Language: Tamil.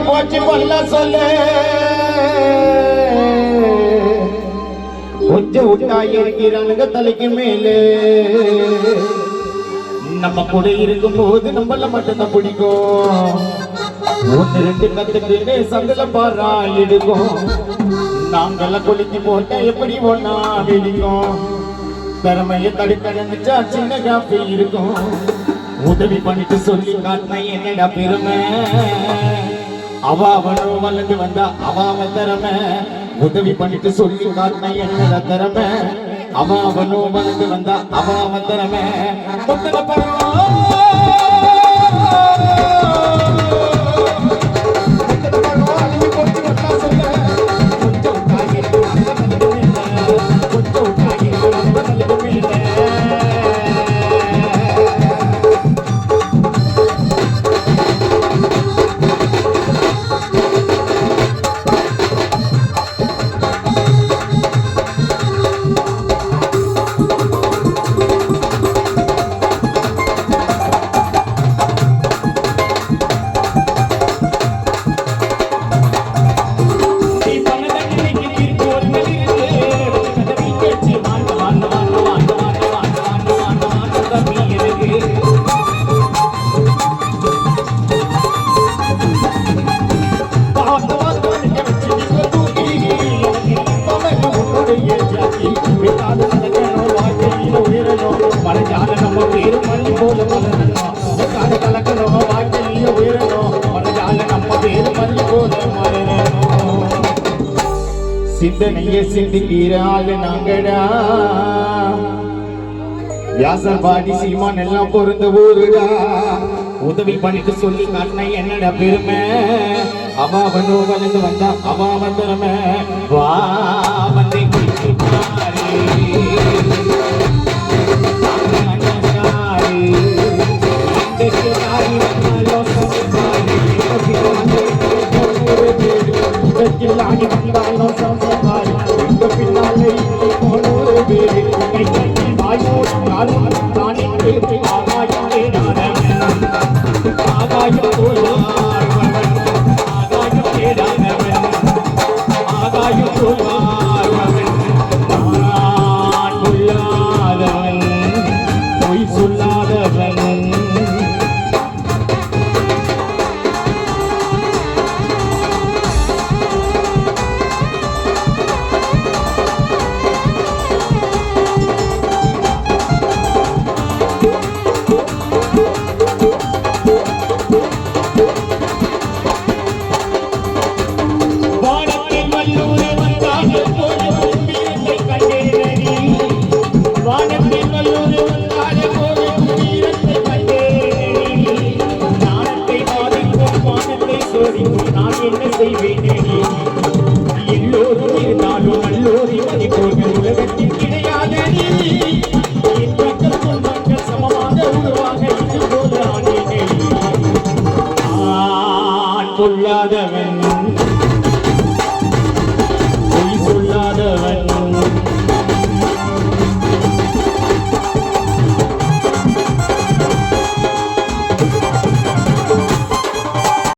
போச்சு கொல்ல சொல்ல கொஞ்சம் விட்டா இருக்கிறானுங்க தலைக்கு மேலே நம்ம கூட இருக்கும் போது நம்மள மட்டும்தான் பிடிக்கும் ஒன்று ரெண்டு கத்துட்டு சங்கல பாரா எடுக்கும் நாங்கெல்லாம் கொளுத்தி போட்ட எப்படி ஒன்னா வெடிக்கும் திறமைய தடுக்க நினைச்சா சின்ன காப்பி இருக்கும் உதவி பண்ணிட்டு சொல்லி காட்டின என்னடா பெருமை அவனும் வளர்ந்து வந்தா அவன் திறமை உதவி பண்ணிட்டு சொல்லி காட்டின என்னடா திறமை அவனும் வளர்ந்து வந்தா அவன் திறமை முத்தன சிந்தனைய சிந்திக்கிற ஆளு நாங்கடா வியாசர் பாடி சீமான் எல்லாம் பொருந்த ஊருடா உதவி பண்ணிட்டு சொல்லி காட்டின என்னடா பெருமை அவனோ வளர்ந்து வந்தா அவன் திறமை வா வந்து Lagi